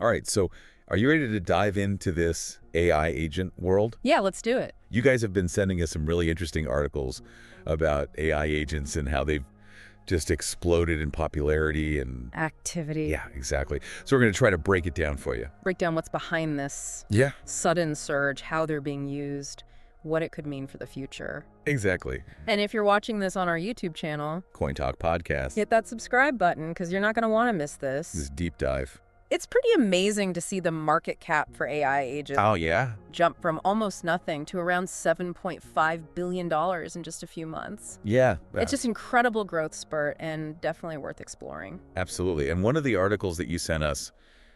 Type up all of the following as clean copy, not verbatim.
All right, so are you ready to dive into this AI agent world? Yeah, let's do it. You guys have been sending us some really interesting articles about AI agents and how they've just exploded in popularity and Activity. yeah, exactly. So we're going to try to break it down for you. Break down what's behind this Yeah, sudden surge, how they're being used, what it could mean for the future. exactly. And if you're watching this on our YouTube channel, CoinTalk Podcast. hit that subscribe button because you're not going to want to miss This this. deep dive. It's pretty amazing to see the market cap for AI agents Oh, yeah? jump from almost nothing to around $7.5 billion in just a few months. Yeah. It's just incredible growth spurt and definitely worth exploring. Absolutely. And one of the articles that you sent us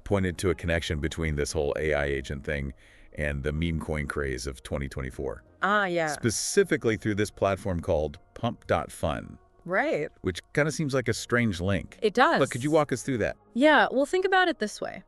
pointed to a connection between this whole AI agent thing and the meme coin craze of 2024. Ah, yeah. Specifically through this platform called PUMP.FUN, Right. which kind of seems like a strange link. It does. But could you walk us through that? Yeah, well, think about it this way.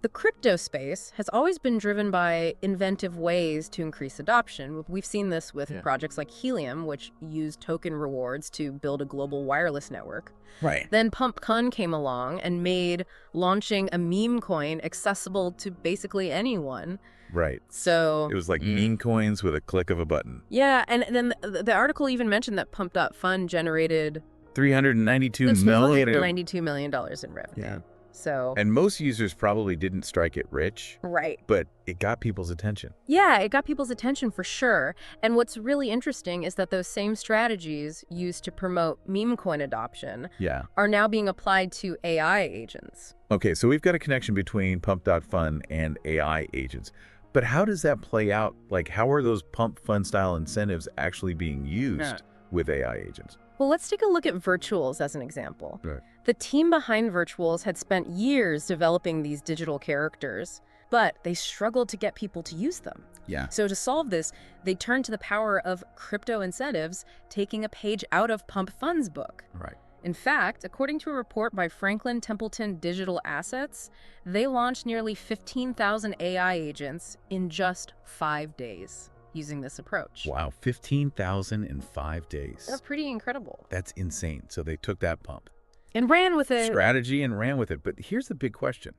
The crypto space has always been driven by inventive ways to increase adoption. We've seen this with projects like Helium, which used token rewards to build a global wireless network. Right. Then PUMP.FUN came along and made launching a meme coin accessible to basically anyone. Right. So It was like meme coins with a click of a button. yeah, and then the article even mentioned that PUMP.FUN generated $392 million. $92 million in revenue. Yeah. So And most users probably didn't strike it rich, right. but it got people's attention. Yeah, it got people's attention for sure. And what's really interesting is that those same strategies used to promote meme coin adoption Yeah. are now being applied to AI agents. Okay, so we've got a connection between Pump.Fun and AI agents. But how does that play out? Like, how are those Pump.Fun-style incentives actually being used with AI agents? Well, let's take a look at virtuals as an example. Right. The team behind virtuals had spent years developing these digital characters, but they struggled to get people to use them. Yeah. So to solve this, they turned to the power of crypto incentives, taking a page out of Pump.Fun's book. Right. In fact, according to a report by Franklin Templeton Digital Assets, they launched nearly 15,000 AI agents in just 5 days using this approach. Wow, 15,000 in 5 days. That's pretty incredible. That's insane. So they took that pump And ran with it. strategy and ran with it. But here's the big question.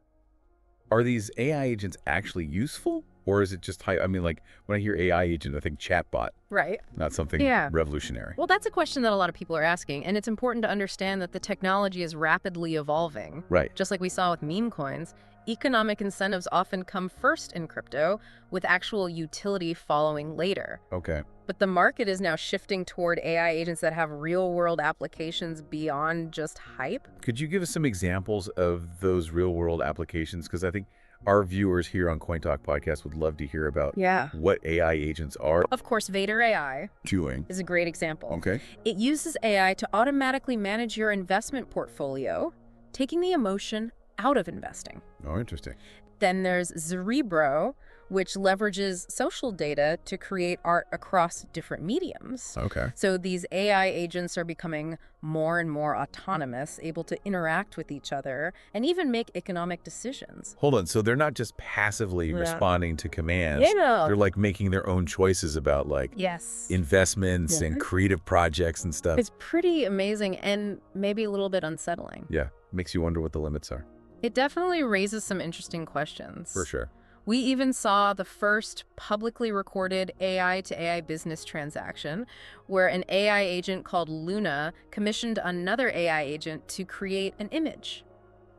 Are these AI agents actually useful? Or is it just high? I mean, like, when I hear AI agent, I think chatbot, Right. not something Yeah. revolutionary. Well, that's a question that a lot of people are asking, and it's important to understand that the technology is rapidly evolving. Right. Just like we saw with meme coins, economic incentives often come first in crypto, with actual utility following later. Okay. But the market is now shifting toward AI agents that have real-world applications beyond just hype. Could you give us some examples of those real-world applications? Because I think our viewers here on CoinTalk Podcast would love to hear about what AI agents are Of course, Vader AI doing. is a great example. Okay. It uses AI to automatically manage your investment portfolio, taking the emotion out of investing. Oh, interesting. Then there's Cerebro, which leverages social data to create art across different mediums. Okay. So these AI agents are becoming more and more autonomous, able to interact with each other, and even make economic decisions. Hold on. So they're not just passively responding to commands. Yeah. They're like making their own choices about like Yes. investments and creative projects and stuff. It's pretty amazing and maybe a little bit unsettling. Yeah. Makes you wonder what the limits are. It definitely raises some interesting questions. For sure. We even saw the first publicly recorded AI to AI business transaction, where an AI agent called Luna commissioned another AI agent to create an image.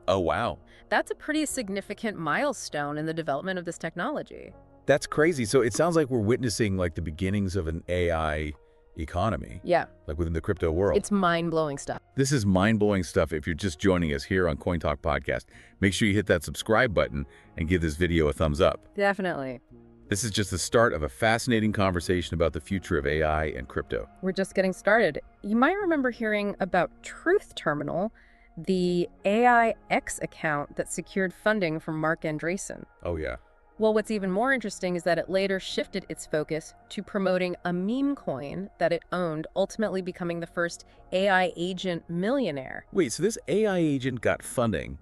Oh, wow. That's a pretty significant milestone in the development of this technology. That's crazy. So it sounds like we're witnessing like the beginnings of an AI economy, Yeah, like within the crypto world. it's mind-blowing stuff. This is mind-blowing stuff. If you're just joining us here on CoinTalk Podcast, make sure you hit that subscribe button and give this video a thumbs up. Definitely. This is just the start of a fascinating conversation about the future of AI and crypto. We're just getting started. You might remember hearing about Truth Terminal, the AI X account that secured funding from Mark Andreessen. Oh, yeah. Well, what's even more interesting is that it later shifted its focus to promoting a meme coin that it owned, ultimately becoming the first AI agent millionaire. Wait, so this AI agent got funding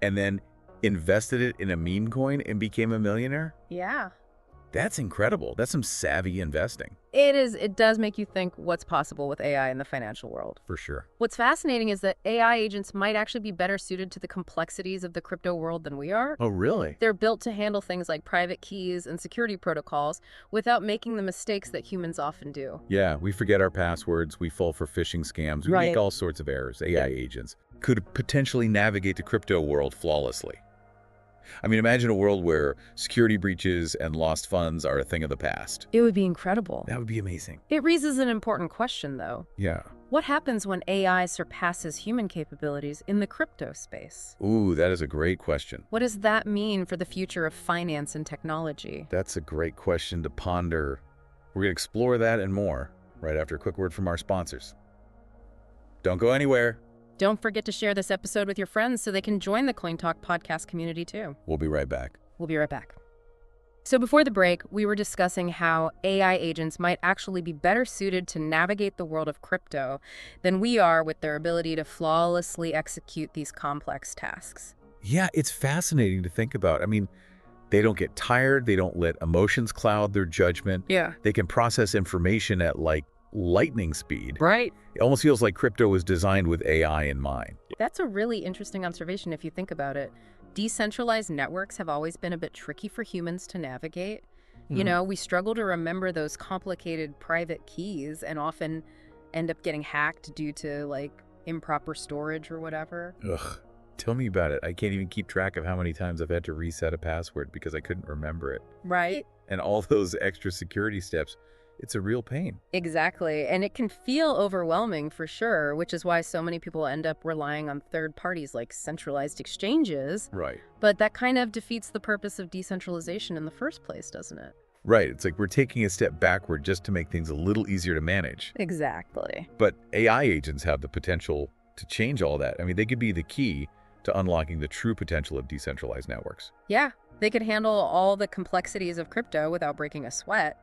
and then invested it in a meme coin and became a millionaire? Yeah. That's incredible. That's some savvy investing. It is. It does make you think what's possible with AI in the financial world. For sure. What's fascinating is that AI agents might actually be better suited to the complexities of the crypto world than we are. Oh, really? They're built to handle things like private keys and security protocols without making the mistakes that humans often do. Yeah, we forget our passwords. We fall for phishing scams. We make all sorts of errors. AI agents could potentially navigate the crypto world flawlessly. I mean, imagine a world where security breaches and lost funds are a thing of the past. It would be incredible. That would be amazing. It raises an important question, though. Yeah. What happens when AI surpasses human capabilities in the crypto space? Ooh, that is a great question. What does that mean for the future of finance and technology? That's a great question to ponder. We're going to explore that and more right after a quick word from our sponsors. Don't go anywhere. Don't forget to share this episode with your friends so they can join the CoinTalk Podcast community too. We'll be right back. We'll be right back. So before the break, we were discussing how AI agents might actually be better suited to navigate the world of crypto than we are with their ability to flawlessly execute these complex tasks. Yeah, it's fascinating to think about. I mean, they don't get tired. They don't let emotions cloud their judgment. Yeah. They can process information at like lightning speed. Right. It almost feels like crypto was designed with AI in mind. That's a really interesting observation if you think about it. Decentralized networks have always been a bit tricky for humans to navigate. You know, we struggle to remember those complicated private keys and often end up getting hacked due to like improper storage or whatever. Ugh, tell me about it. I can't even keep track of how many times I've had to reset a password because I couldn't remember it. Right. And all those extra security steps. It's a real pain. Exactly. And it can feel overwhelming for sure, which is why so many people end up relying on third parties like centralized exchanges. Right. But that kind of defeats the purpose of decentralization in the first place, doesn't it? Right. It's like we're taking a step backward just to make things a little easier to manage. Exactly. But AI agents have the potential to change all that. I mean, they could be the key to unlocking the true potential of decentralized networks. Yeah. They could handle all the complexities of crypto without breaking a sweat.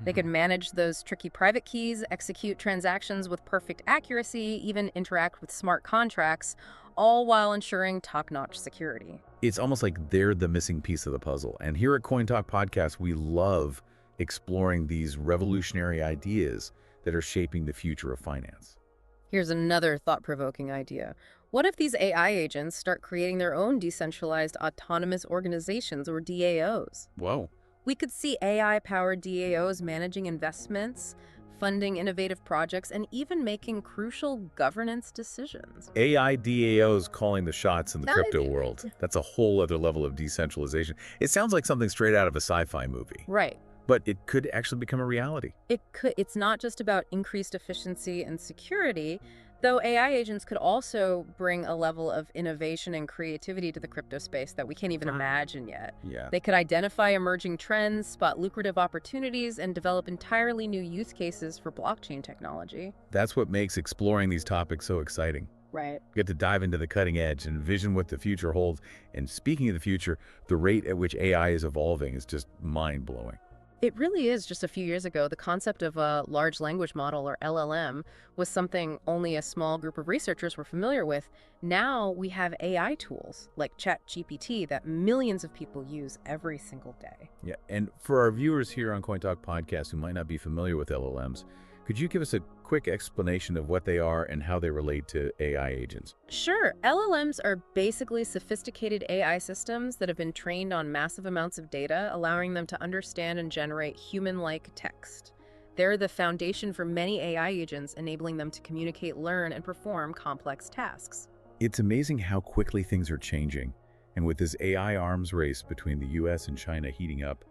They could manage those tricky private keys, execute transactions with perfect accuracy, even interact with smart contracts, all while ensuring top-notch security. It's almost like they're the missing piece of the puzzle. And here at CoinTalk Podcast, we love exploring these revolutionary ideas that are shaping the future of finance. Here's another thought-provoking idea. What if these AI agents start creating their own decentralized autonomous organizations, or DAOs? Whoa. We could see AI-powered DAOs managing investments, funding innovative projects, and even making crucial governance decisions. AI DAOs calling the shots in the crypto world. That's a whole other level of decentralization. It sounds like something straight out of a sci-fi movie. Right. But it could actually become a reality. It could. It's not just about increased efficiency and security, though AI agents could also bring a level of innovation and creativity to the crypto space that we can't even imagine yet. Yeah. They could identify emerging trends, spot lucrative opportunities, and develop entirely new use cases for blockchain technology. That's what makes exploring these topics so exciting. Right. You get to dive into the cutting edge and envision what the future holds. And speaking of the future, the rate at which AI is evolving is just mind-blowing. It really is. Just a few years ago, the concept of a large language model, or LLM, was something only a small group of researchers were familiar with. Now we have AI tools like ChatGPT that millions of people use every single day. Yeah, and for our viewers here on CoinTalk Podcast who might not be familiar with LLMs, could you give us a quick explanation of what they are and how they relate to AI agents? Sure. LLMs are basically sophisticated AI systems that have been trained on massive amounts of data, allowing them to understand and generate human-like text. They're the foundation for many AI agents, enabling them to communicate, learn, and perform complex tasks. It's amazing how quickly things are changing. And with this AI arms race between the US and China heating up,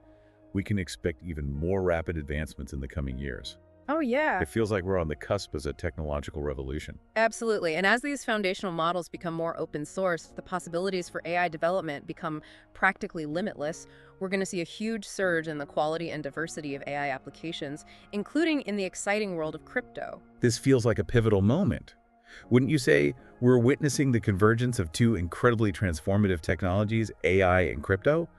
we can expect even more rapid advancements in the coming years. Oh, yeah. It feels like we're on the cusp of a technological revolution. Absolutely. And as these foundational models become more open source, the possibilities for AI development become practically limitless. We're going to see a huge surge in the quality and diversity of AI applications, including in the exciting world of crypto. This feels like a pivotal moment. Wouldn't you say we're witnessing the convergence of two incredibly transformative technologies, AI and crypto?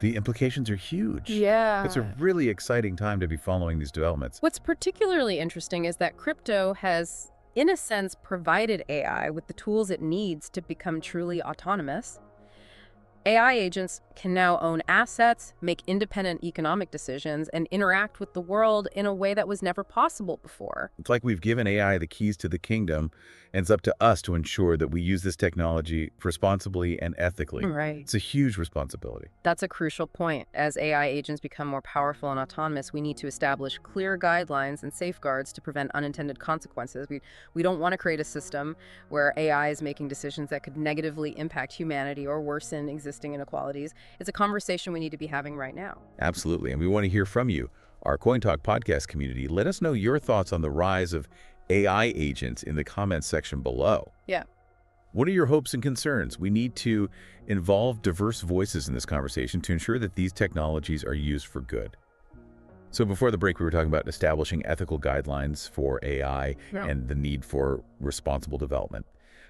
The implications are huge. Yeah. It's a really exciting time to be following these developments. What's particularly interesting is that crypto has, in a sense, provided AI with the tools it needs to become truly autonomous. AI agents can now own assets, make independent economic decisions, and interact with the world in a way that was never possible before. It's like we've given AI the keys to the kingdom, and it's up to us to ensure that we use this technology responsibly and ethically. Right. It's a huge responsibility. That's a crucial point. As AI agents become more powerful and autonomous, we need to establish clear guidelines and safeguards to prevent unintended consequences. We don't want to create a system where AI is making decisions that could negatively impact humanity or worsen existing inequalities. It's a conversation we need to be having right now. Absolutely, and we want to hear from you. Our CoinTalk podcast community, let us know your thoughts on the rise of AI agents in the comments section below. Yeah. What are your hopes and concerns? We need to involve diverse voices in this conversation to ensure that these technologies are used for good. So before the break, we were talking about establishing ethical guidelines for AI and the need for responsible development.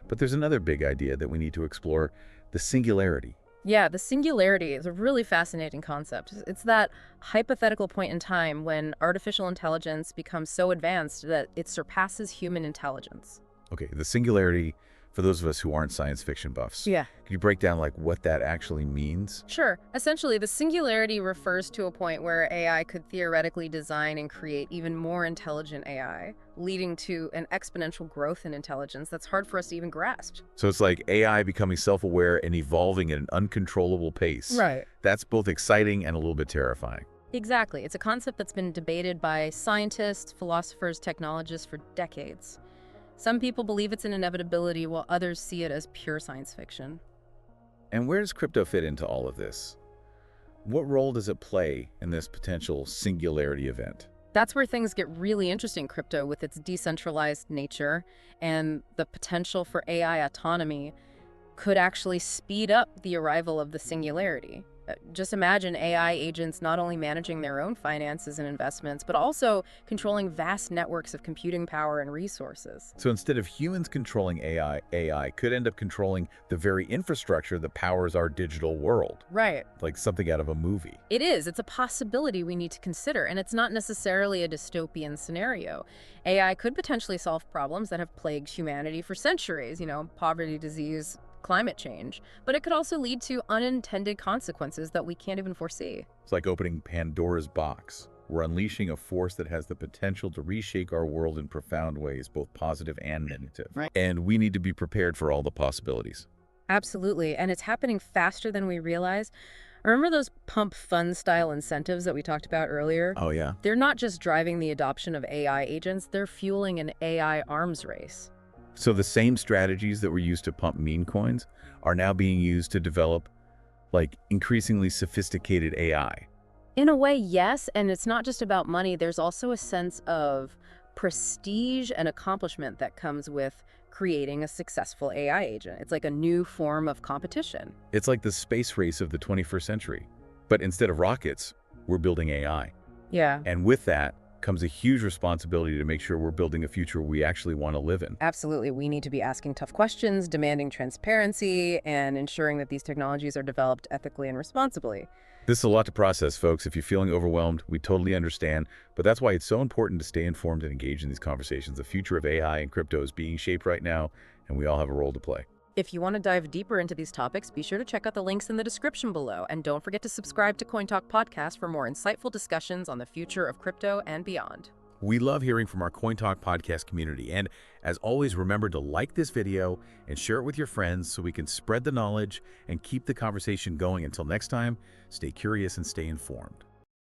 But there's another big idea that we need to explore, the singularity. Yeah, the singularity is a really fascinating concept. It's that hypothetical point in time when artificial intelligence becomes so advanced that it surpasses human intelligence. Okay, the singularity, for those of us who aren't science fiction buffs. Yeah. Could you break down like what that actually means? Sure. Essentially, the singularity refers to a point where AI could theoretically design and create even more intelligent AI, leading to an exponential growth in intelligence that's hard for us to even grasp. So it's like AI becoming self-aware and evolving at an uncontrollable pace. Right. That's both exciting and a little bit terrifying. Exactly. It's a concept that's been debated by scientists, philosophers, technologists for decades. Some people believe it's an inevitability, while others see it as pure science fiction. And where does crypto fit into all of this? What role does it play in this potential singularity event? That's where things get really interesting, crypto, with its decentralized nature and the potential for AI autonomy could actually speed up the arrival of the singularity. Just imagine AI agents not only managing their own finances and investments, but also controlling vast networks of computing power and resources. So instead of humans controlling AI could end up controlling the very infrastructure that powers our digital world. Right. Like something out of a movie. It is. It's a possibility we need to consider, and it's not necessarily a dystopian scenario. AI could potentially solve problems that have plagued humanity for centuries, poverty, disease, climate change, but it could also lead to unintended consequences that we can't even foresee. It's like opening Pandora's box. We're unleashing a force that has the potential to reshape our world in profound ways, both positive and negative. Right. And we need to be prepared for all the possibilities. Absolutely, and it's happening faster than we realize. Remember those PUMP.FUN-STYLE incentives that we talked about earlier? Oh, yeah. They're not just driving the adoption of AI agents, they're fueling an AI arms race. So the same strategies that were used to pump meme coins are now being used to develop like increasingly sophisticated AI. In a way, yes, and it's not just about money. There's also a sense of prestige and accomplishment that comes with creating a successful AI agent. It's like a new form of competition. It's like the space race of the 21st century. But instead of rockets, we're building AI. Yeah. And with that comes a huge responsibility to make sure we're building a future we actually want to live in. Absolutely. We need to be asking tough questions, demanding transparency, and ensuring that these technologies are developed ethically and responsibly. This is a lot to process, folks. If you're feeling overwhelmed, we totally understand. But that's why it's so important to stay informed and engage in these conversations. The future of AI and crypto is being shaped right now, and we all have a role to play. If you want to dive deeper into these topics, be sure to check out the links in the description below. And don't forget to subscribe to CoinTalk Podcast for more insightful discussions on the future of crypto and beyond. We love hearing from our CoinTalk Podcast community. And as always, remember to like this video and share it with your friends so we can spread the knowledge and keep the conversation going. Until next time, stay curious and stay informed.